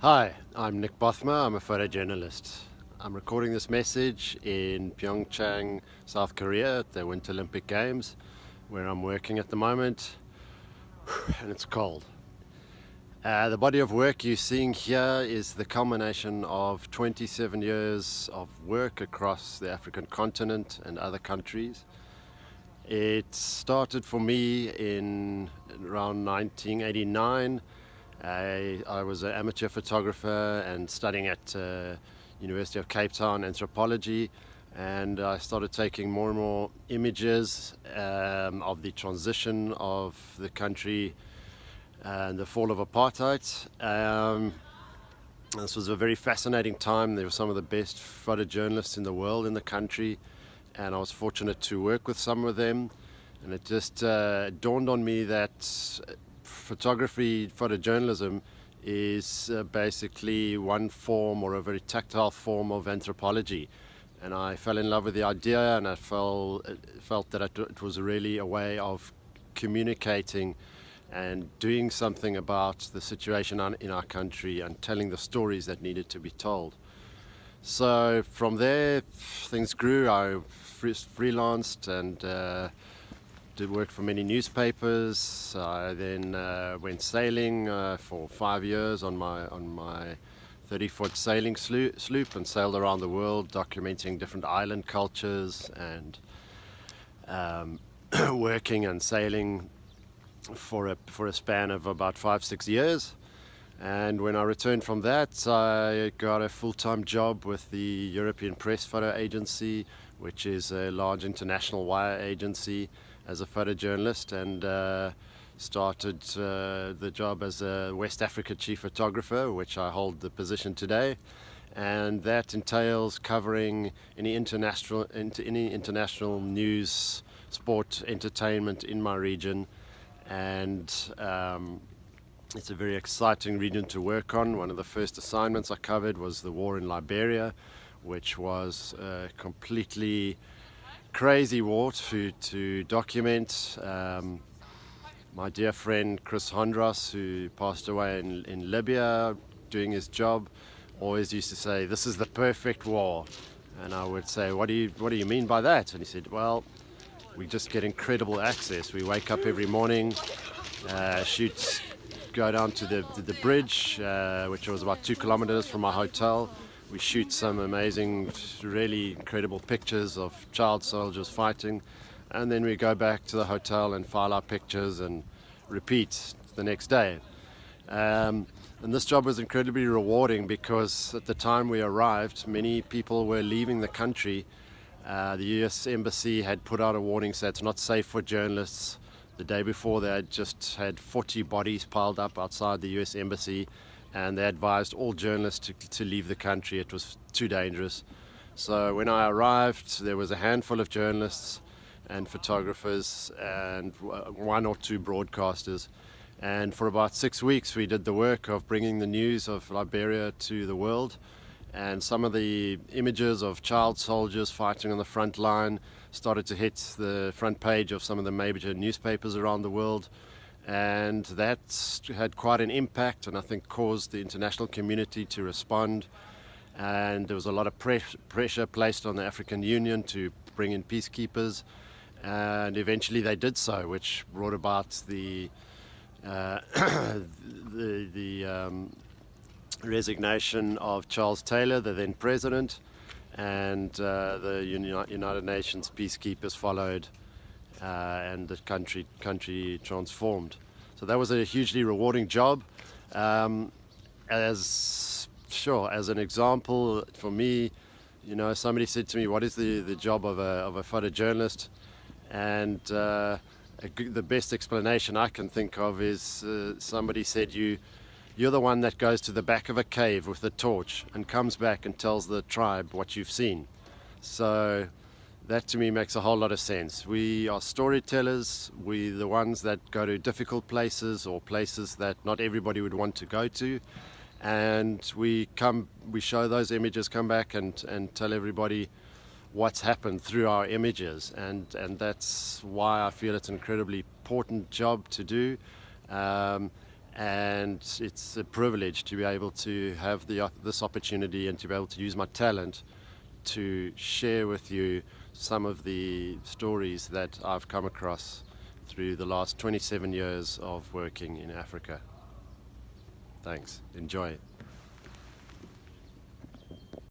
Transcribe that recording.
Hi, I'm Nic Bothma. I'm a photojournalist. I'm recording this message in Pyeongchang, South Korea at the Winter Olympic Games, where I'm working at the moment, and it's cold. The body of work you're seeing here is the culmination of 27 years of work across the African continent and other countries. It started for me in around 1989. I was an amateur photographer and studying at University of Cape Town anthropology, and I started taking more and more images of the transition of the country and the fall of apartheid. This was a very fascinating time. There were some of the best photojournalists in the world in the country, and I was fortunate to work with some of them. And it just dawned on me that photography, photojournalism, is basically one form or a very tactile form of anthropology. And I fell in love with the idea, and I felt that it was really a way of communicating and doing something about the situation in our country and telling the stories that needed to be told. So from there, things grew. I freelanced and did work for many newspapers. I then went sailing for 5 years on my 30-foot sailing sloop and sailed around the world documenting different island cultures and working and sailing for a span of about 5-6 years. And when I returned from that, I got a full-time job with the European Press Photo Agency, which is a large international wire agency, as a photojournalist, and started the job as a West Africa chief photographer, which I hold the position today. And that entails covering any international news, sport, entertainment in my region. And it's a very exciting region to work on. One of the first assignments I covered was the war in Liberia, which was a completely crazy war to document. My dear friend Chris Hondros, who passed away in Libya doing his job, always used to say, "This is the perfect war." And I would say, what do you mean by that? And he said, "Well, we just get incredible access. We wake up every morning, go down to the bridge, which was about 2 kilometers from my hotel. We shoot some amazing, really incredible pictures of child soldiers fighting, and then we go back to the hotel and file our pictures and repeat the next day." And this job was incredibly rewarding because at the time we arrived, many people were leaving the country. The US Embassy had put out a warning saying it's not safe for journalists. The day before, they had just had 40 bodies piled up outside the US Embassy, and they advised all journalists to leave the country. It was too dangerous. So when I arrived, there was a handful of journalists and photographers and one or two broadcasters. And for about 6 weeks, we did the work of bringing the news of Liberia to the world. And some of the images of child soldiers fighting on the front line started to hit the front page of some of the major newspapers around the world. And that had quite an impact, and I think caused the international community to respond. And there was a lot of pressure placed on the African Union to bring in peacekeepers. And eventually they did so, which brought about the resignation of Charles Taylor, the then president, and the United Nations peacekeepers followed, and the country transformed. So that was a hugely rewarding job. As an example, for me, somebody said to me, "What is the job of a photojournalist?" And the best explanation I can think of is somebody said, You're the one that goes to the back of a cave with a torch and comes back and tells the tribe what you've seen." So that to me makes a whole lot of sense. We are storytellers. We're the ones that go to difficult places or places that not everybody would want to go to. And we show those images, come back and tell everybody what's happened through our images. And that's why I feel it's an incredibly important job to do. and it's a privilege to be able to have this opportunity and to be able to use my talent to share with you some of the stories that I've come across through the last 27 years of working in Africa. Thanks. Enjoy.